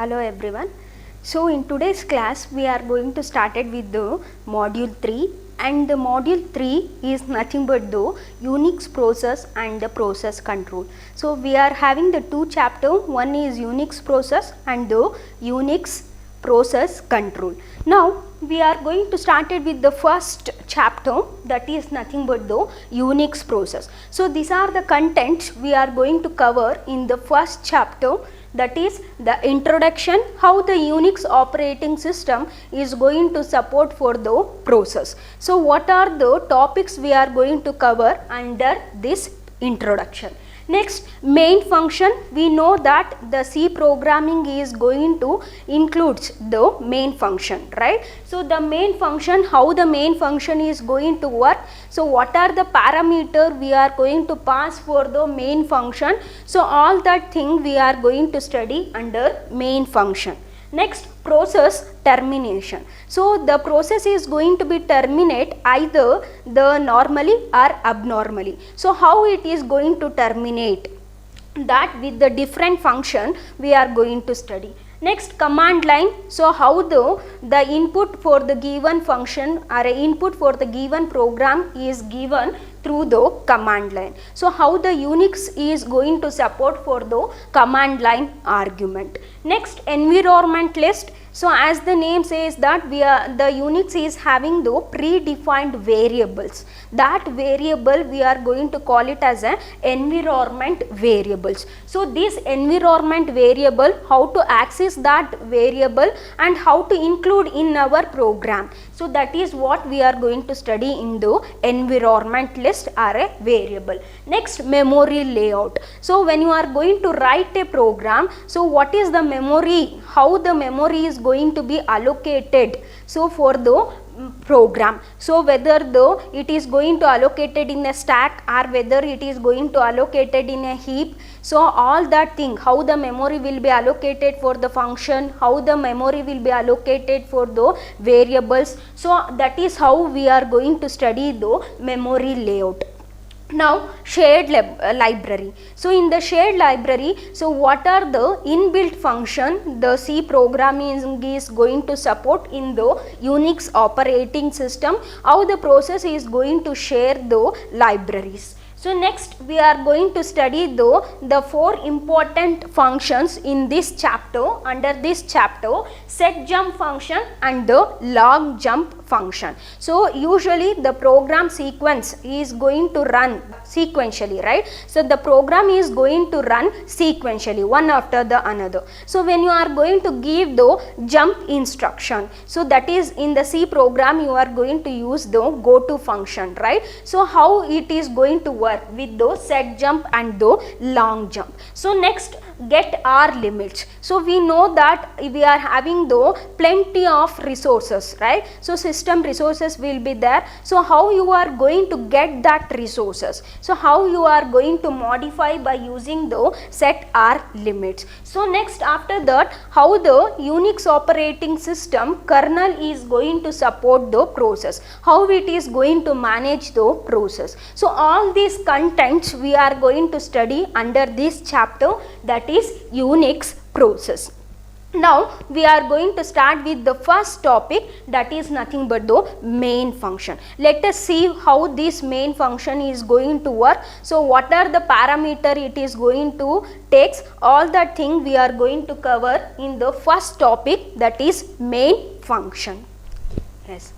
Hello everyone. So in today's class we are going to start it with the module 3, and the module 3 is nothing but the Unix process and the process control. So we are having the two chapters, one is Unix process and the Unix process control. Now we are going to start it with the first chapter, that is nothing but the Unix process. So these are the contents we are going to cover in the first chapter, that is the introduction, how the Unix operating system is going to support for the process. So what are the topics we are going to cover under this introduction? Next, main function. We know that the C programming is going to includes the main function, right? So the main function, how the main function is going to work. So what are the parameter we are going to pass for the main function? So all that thing we are going to study under main function. Next, process termination. So the process is going to be terminate either the normally or abnormally. So how it is going to terminate, that with the different function we are going to study. Next, command line. So how the input for the given function or input for the given program is given through the command line. So how the Unix is going to support for the command line argument. Next, environment list. So as the name says that the Unix is having the predefined variables. That variable we are going to call it as an environment variables. So this environment variable, how to access that variable and how to include in our program. So that is what we are going to study in the environment list or a variable. Next, memory layout. So when you are going to write a program, so what is the memory, how the memory is going to be allocated, so for the program. So whether it is going to allocated in a stack or whether it is going to allocated in a heap. So all that thing, how the memory will be allocated for the function, how the memory will be allocated for the variables. So that is how we are going to study the memory layout. Now, shared library. So in the shared library, so what are the inbuilt function the C programming is going to support in the Unix operating system, how the process is going to share the libraries. So next we are going to study the four important functions in this chapter. Under this chapter, set jump function and the log jump function. So usually the program sequence is going to run sequentially, right? So the program is going to run sequentially, one after the another. So when you are going to give the jump instruction, so that is in the C program you are going to use the go to function, right? So how it is going to work with the set jump and the long jump. So next, get R limits. So we know that we are having the plenty of resources, right? So system resources will be there. So how you are going to get that resources? So how you are going to modify by using the set R limits. So next, after that, how the Unix operating system kernel is going to support the process, how it is going to manage the process. So all these contents we are going to study under this chapter, that is Unix process. Now we are going to start with the first topic, that is nothing but the main function. Let us see how this main function is going to work. So what are the parameter it is going to takes, all that thing we are going to cover in the first topic, that is main function. Yes.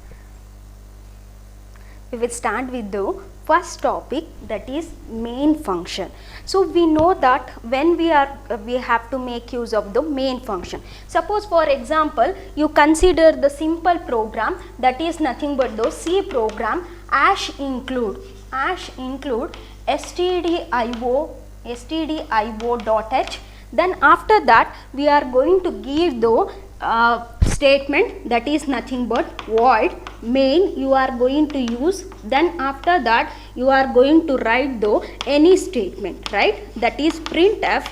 We will start with the first topic, that is main function. So we know that when we have to make use of the main function. Suppose for example you consider the simple program, that is nothing but the C program, include stdio.h. Then after that we are going to give the statement, that is nothing but void main you are going to use. Then after that you are going to write the any statement, right? That is printf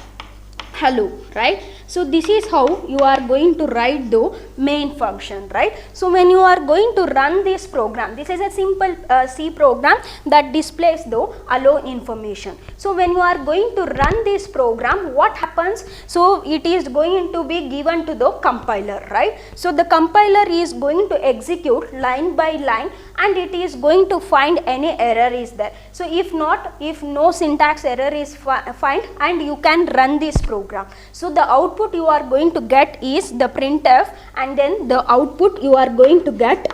hello, right? So this is how you are going to write the main function, right? So when you are going to run this program, this is a simple C program that displays the allow information. So when you are going to run this program, what happens? So it is going to be given to the compiler, right? So the compiler is going to execute line by line and it is going to find any error is there. So if not, if no syntax error is find, and you can run this program. So the output you are going to get is the printf, and then the output you are going to get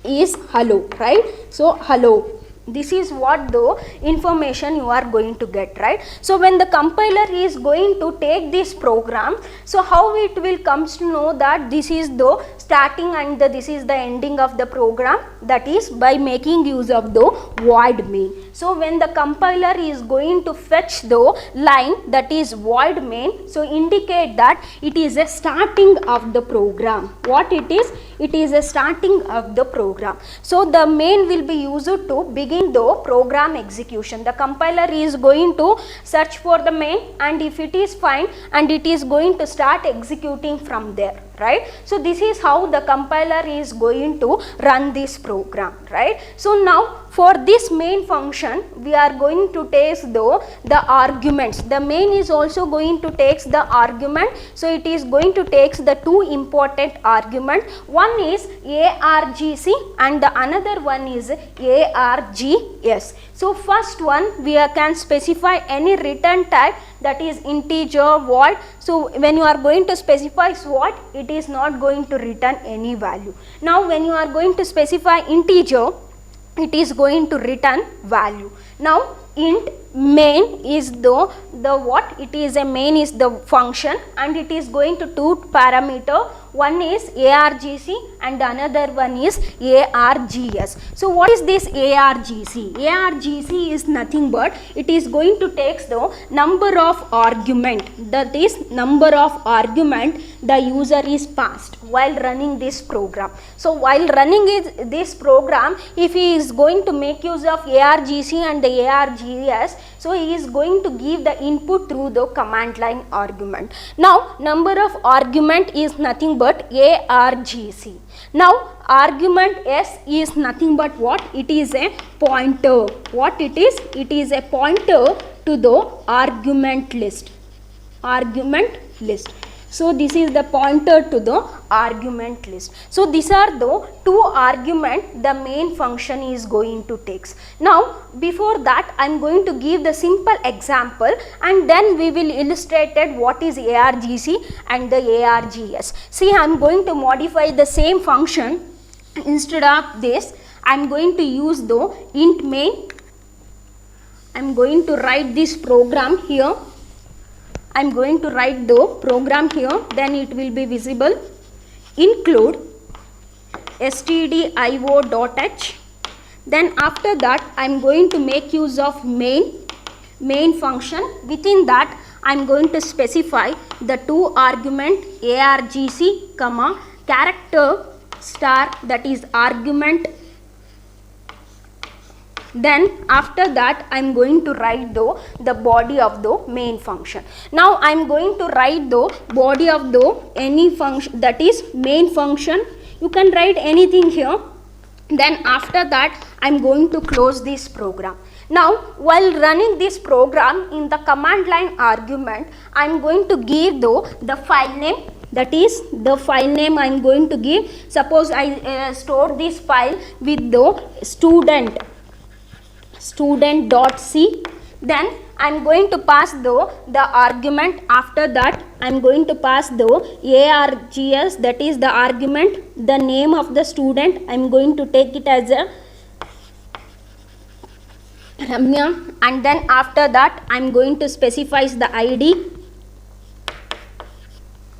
is hello, right? So hello. This is what the information you are going to get, right? So when the compiler is going to take this program, so how it will comes to know that this is the starting and this is the ending of the program? That is by making use of the void main. So when the compiler is going to fetch the line that is void main, so indicate that it is a starting of the program. What it is? It is a starting of the program. So the main will be used to begin the program execution. The compiler is going to search for the main, and if it is fine, and it is going to start executing from there, right? So this is how the compiler is going to run this program, right? So now for this main function, we are going to take the arguments. The main is also going to take the argument. So it is going to take the two important argument. One is argc and the another one is args. So first one, we can specify any return type, that is integer, void. So when you are going to specify void, it is not going to return any value. Now when you are going to specify integer, it is going to return value. Now int main is the what? It is a main is the function, and it is going to two parameter. One is argc and another one is args. So what is this argc? Argc is nothing but it is going to take the number of argument, that is number of argument the user is passed while running this program. So while running this program, if he is going to make use of argc and the args, so he is going to give the input through the command line argument. Now number of argument is nothing but argc. Now argument s is nothing but what? It is a pointer. What it is? It is a pointer to the argument list. Argument list. So this is the pointer to the argument list. So these are the two argument the main function is going to take. Now before that, I am going to give the simple example, and then we will illustrate what is argc and the args. See, I am going to modify the same function. Instead of this, I am going to use the int main. I am going to write this program here. I am going to write the program here, then it will be visible. Include stdio.h. Then after that, I am going to make use of main function. Within that, I am going to specify the two argument argc, comma, character star, that is argument. Then after that, I am going to write the body of the main function. Now I am going to write the body of the any function, that is main function. You can write anything here. Then after that, I am going to close this program. Now while running this program, in the command line argument, I am going to give the file name. That is the file name I am going to give. Suppose I store this file with the student.c. Then I am going to pass the argument. After that, I am going to pass the args, that is the argument, the name of the student. I am going to take it as a Ramya, and then after that, I am going to specify the id.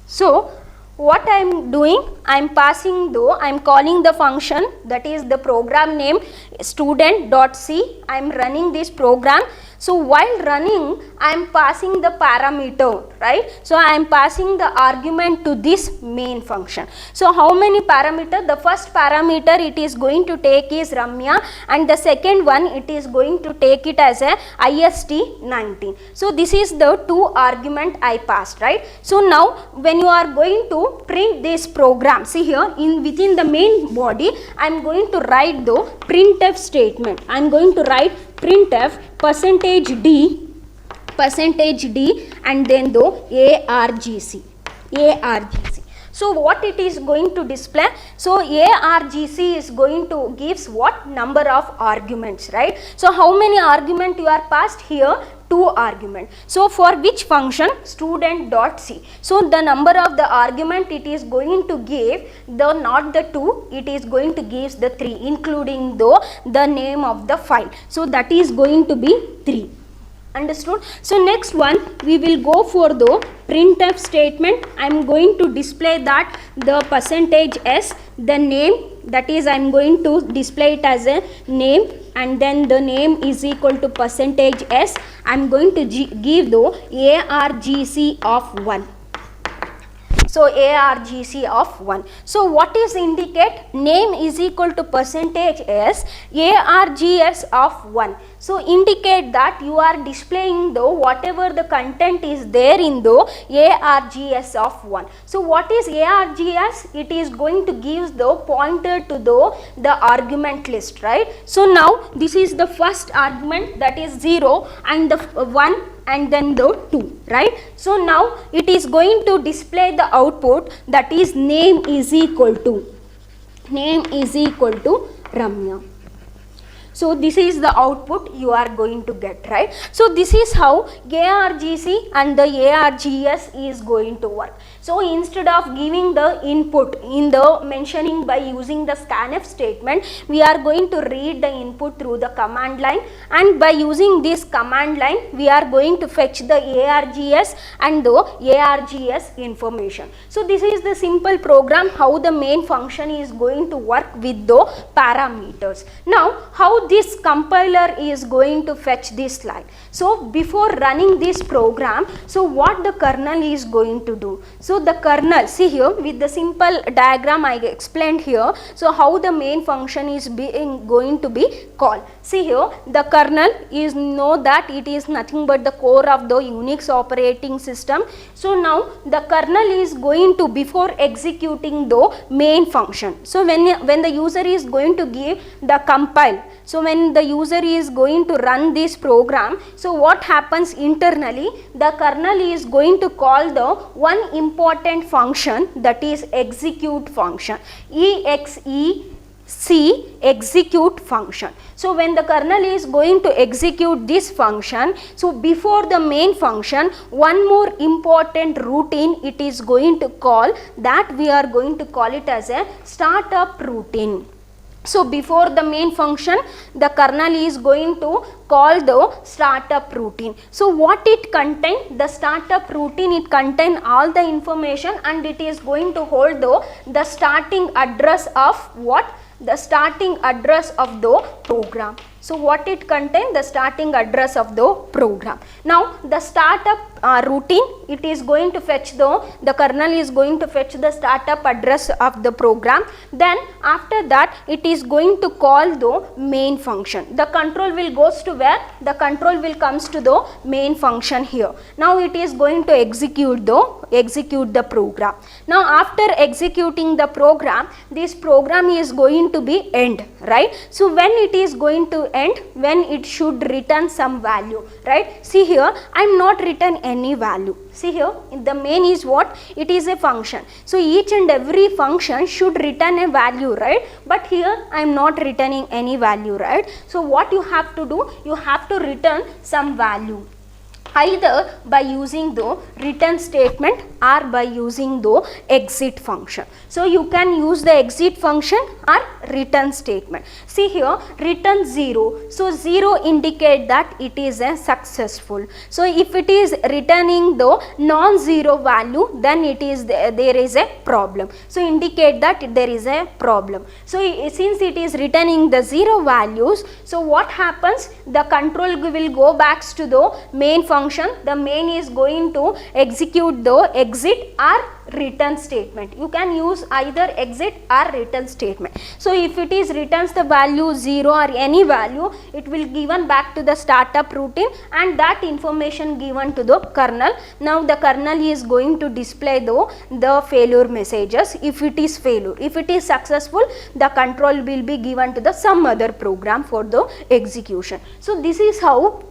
So what I am doing, I am passing I am calling the function, that is the program name student.c. I am running this program. So while running I am passing the parameter, right? So I am passing the argument to this main function. So how many parameter? The first parameter it is going to take is Ramya, and the second one it is going to take it as a IST19. So this is the two argument I passed, right? So now when you are going to print this program, see here within the main body I am going to write the printf statement. I am going to write printf %d and then the argc. So what it is going to display? So argc is going to gives what number of arguments, right? So how many argument you are passed here? 2 argument. So for which function? Student.c. So the number of the argument it is going to give the not the 2, it is going to give the 3, including the name of the file. So that is going to be 3. Understood? So next one we will go for the printf statement. I am going to display that the %s, the name, that is I am going to display it as a name, and then the name is equal to %s. I am going to give the argc of 1. So argc of 1. So what is indicate? Name is equal to %s, args of 1. So indicate that you are displaying the whatever the content is there in the args of 1. So what is args? It is going to give the pointer to the argument list, right? So now this is the first argument, that is 0, and the 1 and then the 2, right? So now it is going to display the output, that is name is equal to Ramya. So this is the output you are going to get, right? So this is how argc and the args is going to work. So instead of giving the input in the mentioning by using the scanf statement, we are going to read the input through the command line, and by using this command line we are going to fetch the args and the args information. So this is the simple program how the main function is going to work with the parameters. Now how this compiler is going to fetch this line? So before running this program, so what the kernel is going to do? So the kernel, see here with the simple diagram I explained here, so how the main function is going to be called. See here the kernel is know that it is nothing but the core of the Unix operating system. So now the kernel is going to, before executing the main function, so when the user is going to give the compile, so when the user is going to run this program, so what happens internally? The kernel is going to call the one important function, that is execute function, execute function. So when the kernel is going to execute this function, so before the main function one more important routine it is going to call, that we are going to call it as a startup routine. So before the main function the kernel is going to call the startup routine. So what it contain? The startup routine, it contain all the information, and it is going to hold the starting address of what? The starting address of the program. So what it contain? The starting address of the program. Now the startup routine, it is going to fetch the kernel is going to fetch the startup address of the program. Then after that it is going to call the main function. The control will goes to where? The control will comes to the main function here. Now it is going to execute the program. Now after executing the program, this program is going to be end, right? So when it is going to end, when it should return some value, right? See here I am not written any value. See here the main is what? It is a function. So each and every function should return a value, right? But here I am not returning any value, right? So what you have to do? You have to return some value. either by using the return statement or by using the exit function. So you can use the exit function or return statement. See here, return 0. So 0 indicate that it is a successful. So if it is returning the non-zero value, then it is there is a problem. So indicate that there is a problem. So since it is returning the 0 values, so what happens? The control will go back to the main function. The main is going to execute the exit or return statement. You can use either exit or return statement. So if it is returns the value 0 or any value, it will given back to the startup routine, and that information given to the kernel. Now the kernel is going to display the failure messages if it is failure. If it is successful, the control will be given to the some other program for the execution. So this is how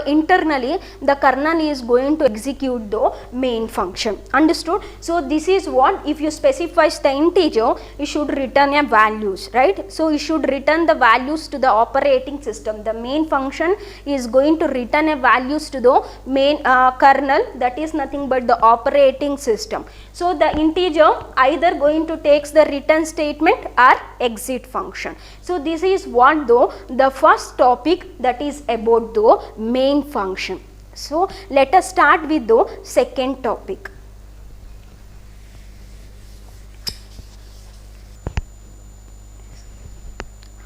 internally the kernel is going to execute the main function. Understood? So this is what, if you specify the integer, you should return a values, right? So you should return the values to the operating system. The main function is going to return a values to the main kernel, that is nothing but the operating system. So the integer either going to takes the return statement or exit function. So this is what the first topic, that is about the main function. So let us start with the second topic.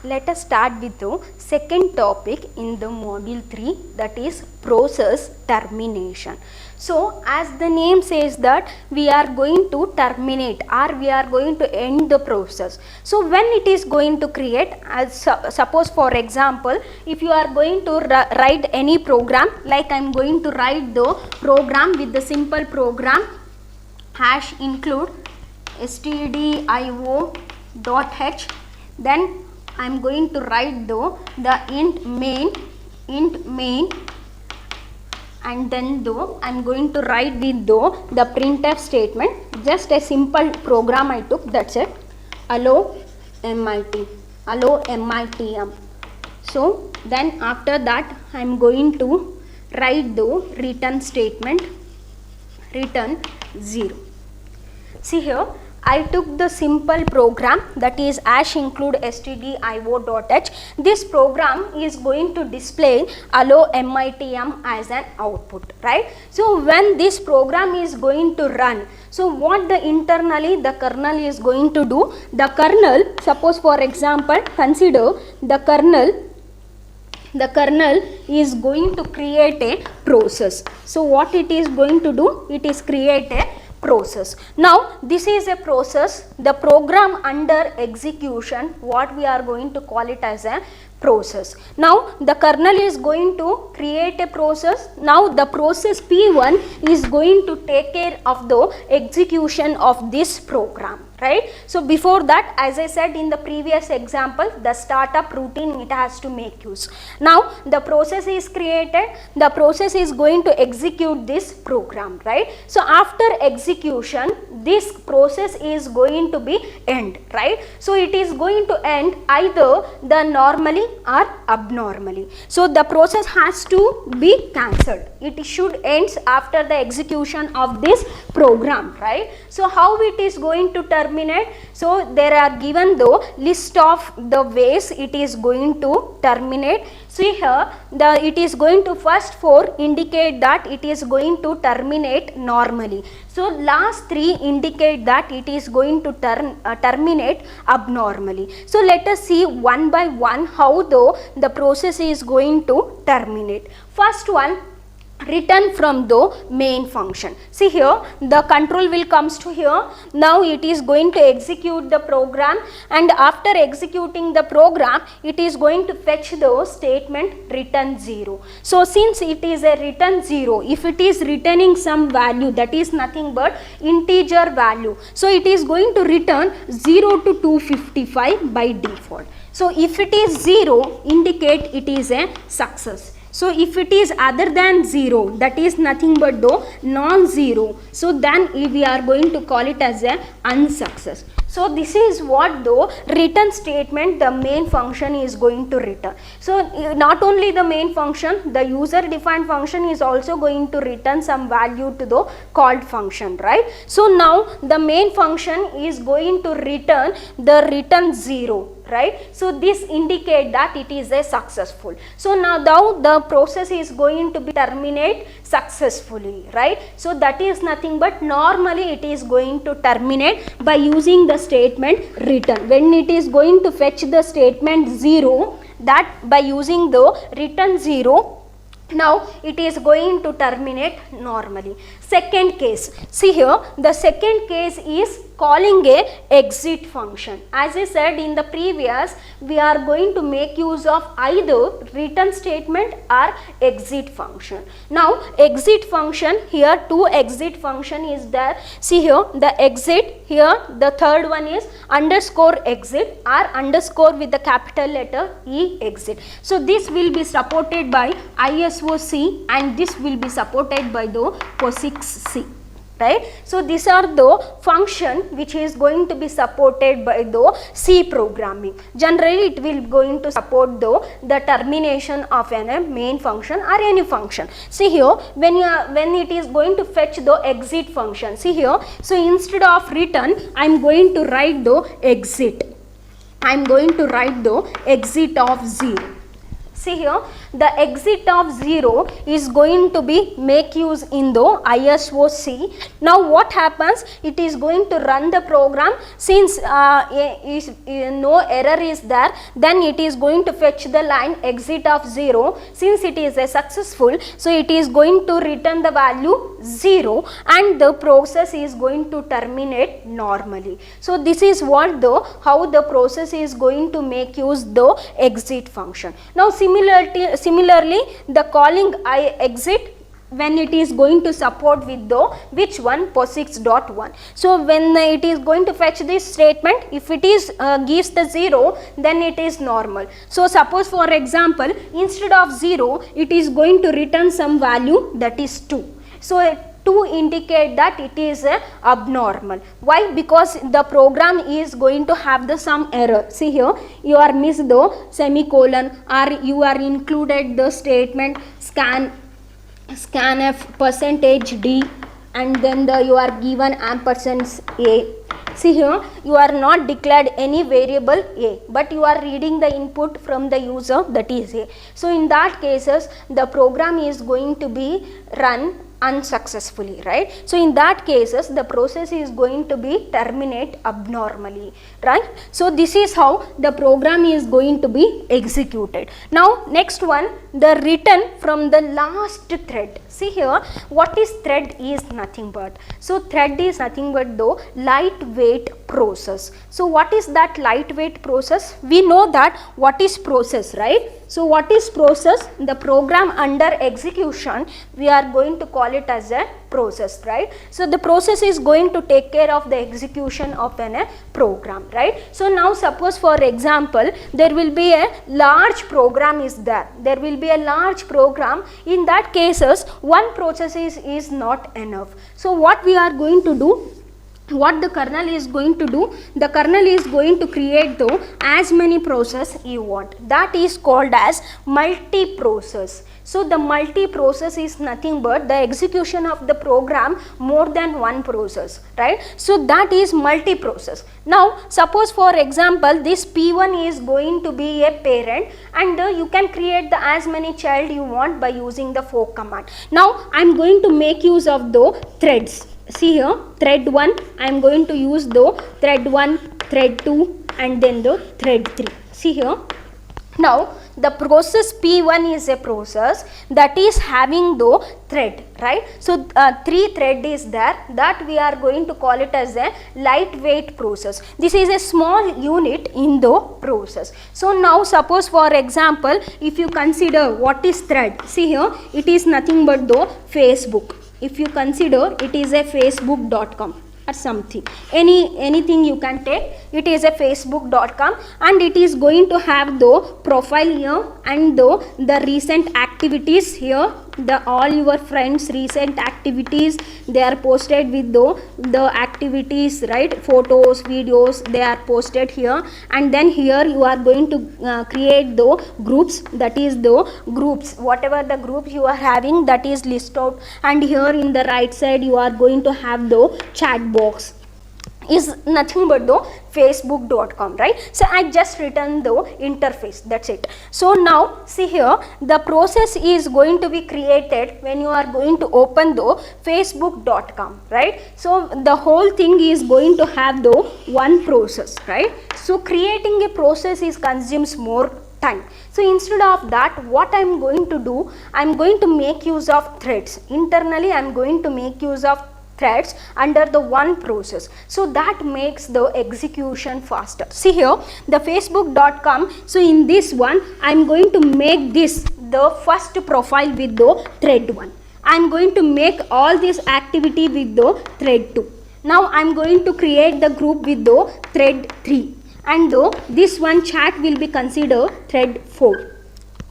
Let us start with the second topic in the module 3, that is process termination. So as the name says that we are going to terminate or we are going to end the process. So when it is going to create, as suppose for example, if you are going to write any program, like I am going to write the program with the simple program hash include stdio.h, then I am going to write the int main, and then I am going to write with the printf statement. Just a simple program I took, that's it. Allow MIT, allow MITM. So then after that I am going to write the return statement, return 0. See here, I took the simple program, that is hash include stdio.h. This program is going to display allow MITM as an output, right? So when this program is going to run, so what internally the kernel is going to do, the kernel, suppose for example, consider the kernel is going to create a process. So what it is going to do, it is create a process. Now this is a process, the program under execution, what we are going to call it as a process. Now the kernel is going to create a process. Now the process P1 is going to take care of the execution of this program, right? So before that, as I said in the previous example, the startup routine it has to make use. Now the process is created, the process is going to execute this program, right? So after execution, this process is going to be end, right? So it is going to end either the normally or abnormally. So the process has to be cancelled. It should end after the execution of this program, right? So how it is going to terminate? So there are given the list of the ways it is going to terminate. See here, it is going to first 4 indicate that it is going to terminate normally. So last 3 indicate that it is going to terminate abnormally. So let us see one by one how the process is going to terminate. First one, return from the main function. See here, the control will comes to here. Now it is going to execute the program, and after executing the program, it is going to fetch the statement return 0. So since it is a return 0, if it is returning some value, that is nothing but integer value, so it is going to return 0 to 255 by default. So if it is 0, indicate it is a success. So if it is other than 0, that is nothing but the non-zero, so then we are going to call it as a unsuccess. So this is what the return statement the main function is going to return. So not only the main function, the user defined function is also going to return some value to the called function, right? So now the main function is going to return the return 0, right? So this indicate that it is a successful. So now the process is going to be terminate successfully, right? So that is nothing but normally it is going to terminate by using the statement return. When it is going to fetch the statement 0, that by using the return 0, now it is going to terminate normally. Second case, see here, the second case is calling a exit function. As I said in the previous, we are going to make use of either return statement or exit function. Now exit function, here two exit function is there. See here the exit, here the third one is underscore exit or underscore with the capital letter E exit. So this will be supported by ISO-C and this will be supported by the POSIX-C. Right. So these are the function which is going to be supported by the C programming. Generally it will going to support the termination of a main function or any function. See here when it is going to fetch the exit function, see here, so instead of return I am going to write the exit. I am going to write the exit of 0. See here, the exit of 0 is going to be make use in the ISO-C. Now what happens, it is going to run the program. Since no error is there, then it is going to fetch the line exit of 0. Since it is a successful, so it is going to return the value 0 and the process is going to terminate normally. So this is what how the process is going to make use the exit function. Now similarly the calling exit, when it is going to support with the which one, POSIX.1. So when it is going to fetch this statement, if it is gives the 0, then it is normal. So suppose for example instead of 0 it is going to return some value, that is 2. So to indicate that it is abnormal. Why? Because the program is going to have some error. See here, you are missed the semicolon or you are included the statement scanf %d and then you are given ampersand a. See here, you are not declared any variable a, but you are reading the input from the user, that is a. So in that cases the program is going to be run unsuccessfully, right? So in that cases the process is going to be terminate abnormally, right? So this is how the program is going to be executed. Now next one, the return from the last thread. See here, what is thread is nothing but, so thread is nothing but the lightweight process. So what is that lightweight process? We know that what is process, right? So what is process? The program under execution, we are going to call it as a process, right? So the process is going to take care of the execution of a program, right? So now suppose for example there will be a large program is there. There will be a large program. In that cases one process is not enough. So what we are going to do, what the kernel is going to do, the kernel is going to create as many process you want. That is called as multi-process. So the multi-process is nothing but the execution of the program more than one process, right? So that is multi-process. Now suppose for example this P1 is going to be a parent and you can create the as many child you want by using the fork command. Now I am going to make use of the threads. See here, thread 1, I am going to use the thread 1, thread 2 and then the thread 3. See here, now the process P1 is a process that is having the thread, right? So 3 thread is there, that we are going to call it as a lightweight process. This is a small unit in the process. So now suppose for example if you consider what is thread, see here it is nothing but the Facebook. If you consider it is a facebook.com or something, anything you can take, it is a facebook.com and it is going to have the profile here and the recent activities here the all your friends recent activities, they are posted with the activities, right? Photos, videos, they are posted here. And then here you are going to create the groups, that is the groups, whatever the groups you are having, that is list out. And here in the right side you are going to have the chat box, is nothing but the facebook.com, right? So I just written the interface, that's it. So now see here, the process is going to be created when you are going to open the facebook.com, right? So the whole thing is going to have the one process, right? So creating a process is consumes more time. So instead of that, what I am going to do, I am going to make use of threads. Internally I am going to make use of threads under the one process, so that makes the execution faster. See here, the facebook.com, so in this one I am going to make this the first profile with the thread 1. I am going to make all this activity with the thread 2. Now I am going to create the group with the thread 3, and this one chat will be considered thread 4.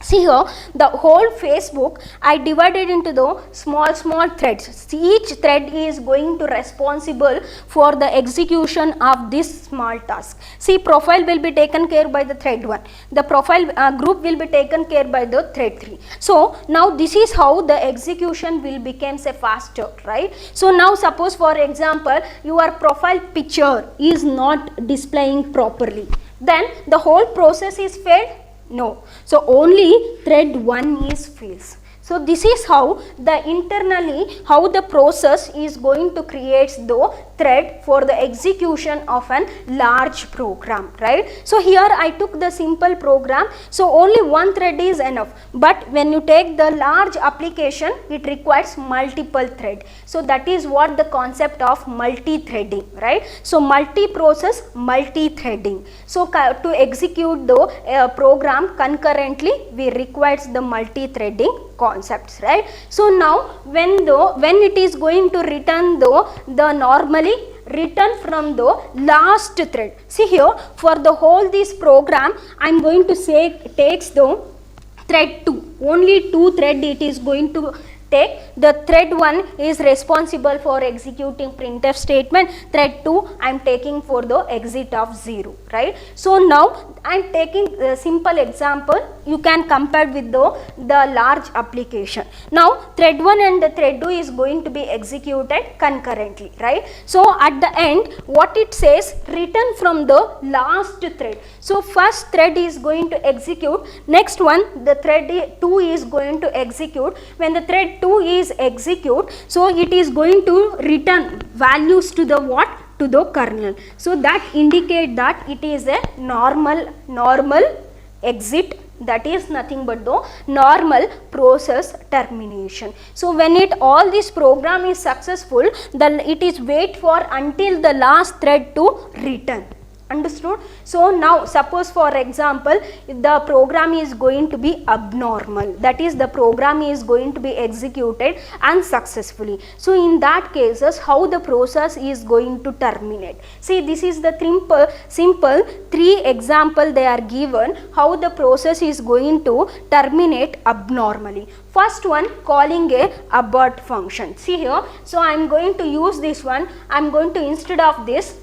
See here, the whole Facebook I divided into the small threads. Each thread is going to responsible for the execution of this small task. See, profile will be taken care by the thread 1. The profile group will be taken care by the thread 3. So now this is how the execution will become faster, right? So now suppose for example your profile picture is not displaying properly, then the whole process is failed. No. So only thread 1 is fails. So this is how the internally how the process is going to create the thread for the execution of an large program, right? So here I took the simple program, so only one thread is enough. But when you take the large application, it requires multiple thread. So that is what the concept of multi-threading, right? So multi-process, multi-threading. So to execute the program concurrently, we requires the multi-threading concepts, right? So now when it is going to return the normally return from the last thread. See here, for the whole this program I am going to say takes the thread 2, only 2 thread it is going to take. The thread 1 is responsible for executing printf statement, thread 2 I am taking for the exit of 0, right? So now I am taking a simple example, you can compare with the large application. Now thread 1 and the thread 2 is going to be executed concurrently, right? So at the end what it says, return from the last thread. So first thread is going to execute, next one the thread 2 is going to execute. When the thread 2 is execute, so it is going to return values to the what? To the kernel. So that indicate that it is a normal exit, that is nothing but the normal process termination. So when all this program is successful, then it is wait for until the last thread to return. Understood? So now suppose for example the program is going to be abnormal, that is the program is going to be executed unsuccessfully. So in that cases how the process is going to terminate. See, this is the simple 3 example they are given how the process is going to terminate abnormally. First one, calling a abort function. See here, so I am going to use this one, I am going to instead of this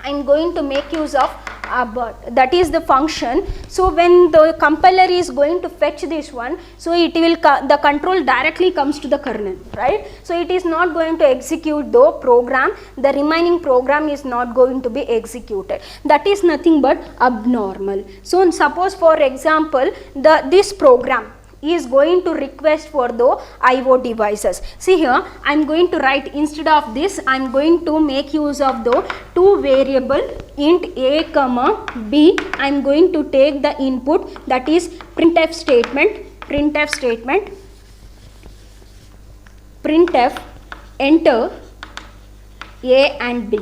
I am going to make use of abort, that is the function. So when the compiler is going to fetch this one, so it will the control directly comes to the kernel, right? So it is not going to execute the program, the remaining program is not going to be executed. That is nothing but abnormal. So suppose for example this program is going to request for the IO devices. See here, I am going to write instead of this, I am going to make use of the 2 variable int a comma b. I am going to take the input, that is printf statement, printf enter a and b,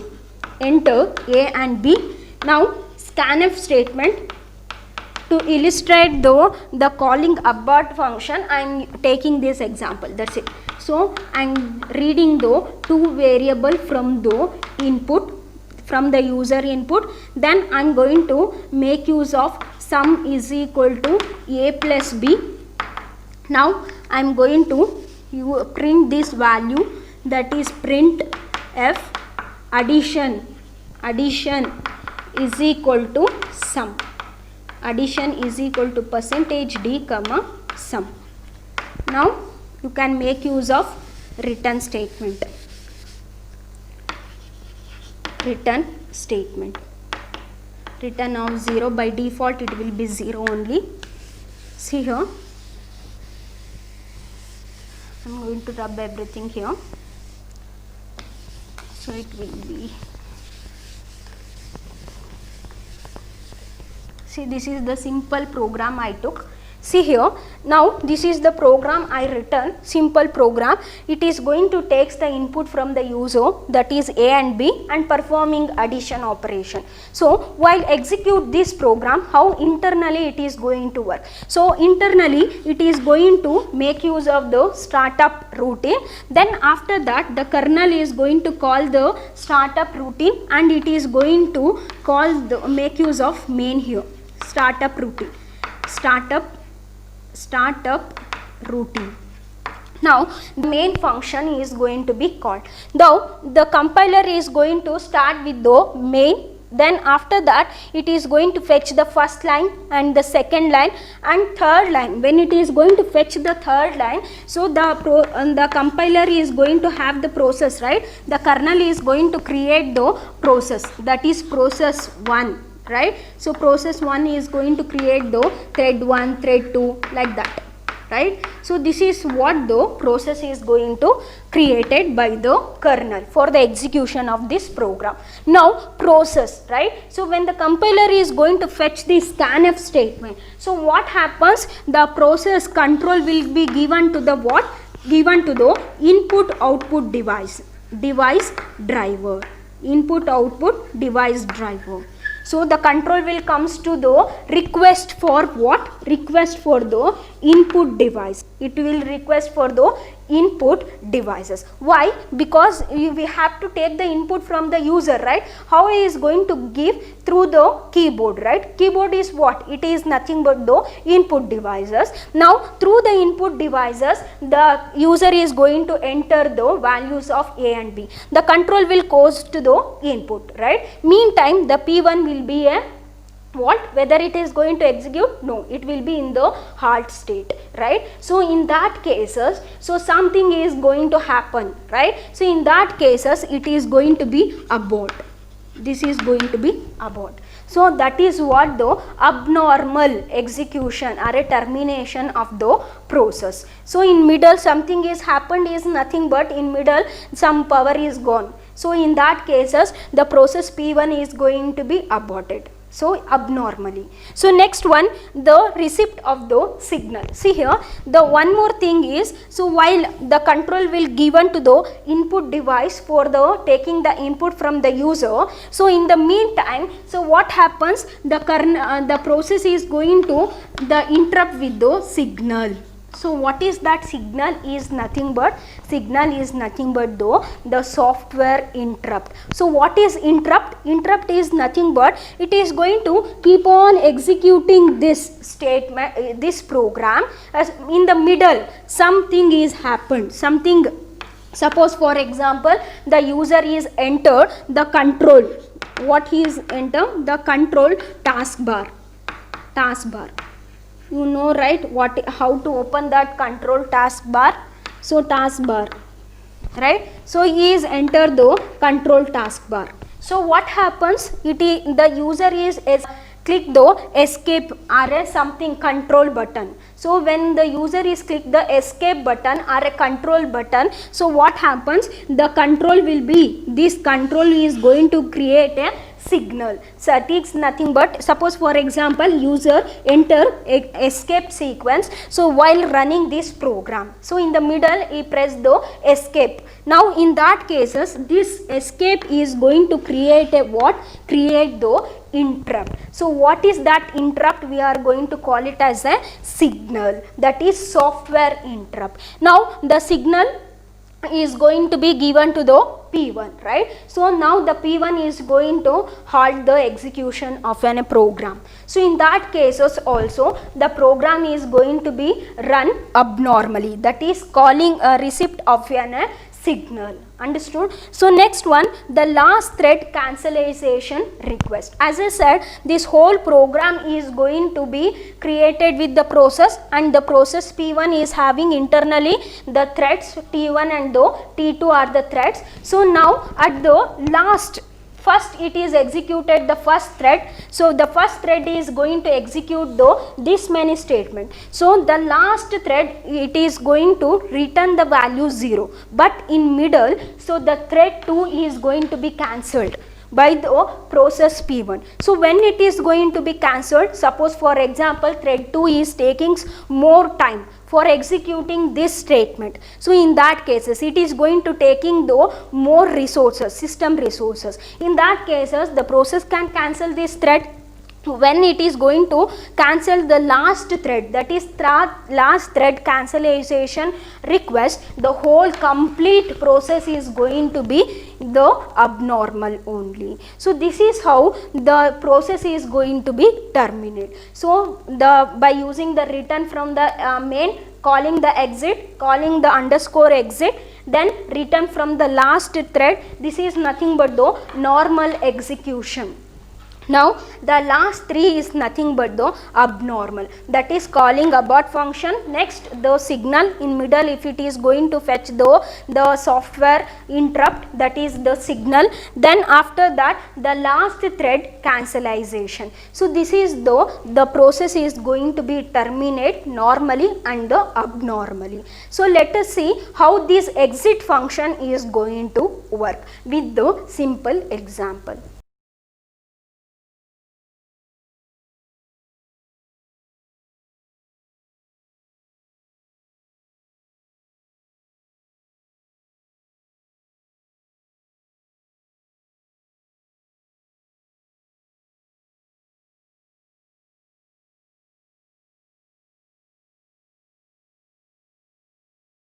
enter a and b. Now scanf statement. To illustrate the calling abort function, I am taking this example, that's it. So I am reading the 2 variable from the input, from the user input, then I am going to make use of sum is equal to a plus b. Now I am going to print this value, that is print f addition is equal to sum. Addition is equal to percentage d comma sum. Now you can make use of return statement. Return of 0, by default it will be 0 only. See here, I am going to rub everything here, so it will be, see, this is the simple program I took. See here, now this is the program I written, simple program. It is going to take the input from the user, that is A and B, and performing addition operation. So while execute this program, how internally it is going to work? So internally it is going to make use of the startup routine. Then after that the kernel is going to call the startup routine, and it is going to call the make use of main here, startup routine. Now the main function is going to be called. Now the compiler is going to start with the main, then after that it is going to fetch the first line and the second line and third line. When it is going to fetch the third line, so the compiler is going to have the process, right? The kernel is going to create the process, that is process 1. Right, so process 1 is going to create the thread 1, thread 2, like that, right? So this is what the process is going to created by the kernel for the execution of this program. Now process, right? So when the compiler is going to fetch the scanf statement, so what happens? The process control will be given to the what? Given to the input output device driver. Input output device driver. So the control will comes to the request for what? Request for the input device. It will request for the input devices. Why? Because we have to take the input from the user, right? How he is going to give? Through the keyboard, right? Keyboard is what? It is nothing but the input devices. Now through the input devices, the user is going to enter the values of A and B. The control will goes to the input, right? Meantime the P1 will be a what? Whether it is going to execute? No, it will be in the halt state, right? So in that cases, so something is going to happen, right? So in that cases it is going to be abort. This is going to be abort. So that is what the abnormal execution or a termination of the process. So in middle something is happened is nothing but in middle some power is gone. So in that cases the process P1 is going to be aborted. So abnormally. So next one, the receipt of the signal. See here, the one more thing is, so while the control will given to the input device for the taking the input from the user, so in the meantime, so what happens? The the process is going to the interrupt with the signal. So what is that signal? Is nothing but the software interrupt. So what is interrupt? Interrupt is nothing but it is going to keep on executing this statement, this program, as in the middle something is happened, something, suppose for example the user is entered the control, what he is enter? The control taskbar. You know, right, what, how to open that control taskbar? So taskbar, right? So he is enter the control taskbar. So what happens? The user is click the escape or a something control button. So when the user is click the escape button or a control button, so what happens? The control will be, this control is going to create a signal. So it is nothing but, suppose for example user enter escape sequence, so while running this program, so in the middle he press the escape. Now in that cases this escape is going to create a what? Create the interrupt. So what is that interrupt? We are going to call it as a signal, that is software interrupt. Now the signal is going to be given to the P1, right? So now the P1 is going to halt the execution of a program. So in that cases also the program is going to be run abnormally, that is calling a receipt of a signal. Understood? So next one, the last thread cancellation request. As I said, this whole program is going to be created with the process, and the process P1 is having internally the threads T1 and the T2 are the threads. So now at the last, first it is executed the first thread. So the first thread is going to execute this many statement. So the last thread, it is going to return the value 0, but in middle, so the thread 2 is going to be cancelled by the process P1. So when it is going to be cancelled, suppose for example thread 2 is taking more time for executing this statement. So in that cases it is going to taking the more resources, system resources. In that cases the process can cancel this thread. When it is going to cancel the last thread, that is last thread cancellation request, the whole complete process is going to be the abnormal only. So this is how the process is going to be terminated. So by using the return from the main, calling the exit, calling the underscore exit, then return from the last thread, this is nothing but the normal execution. Now the last 3 is nothing but the abnormal, that is calling abort function. Next the signal in middle, if it is going to fetch the software interrupt, that is the signal. Then after that the last thread cancellation. So this is the process is going to be terminate normally and abnormally. So let us see how this exit function is going to work with the simple example.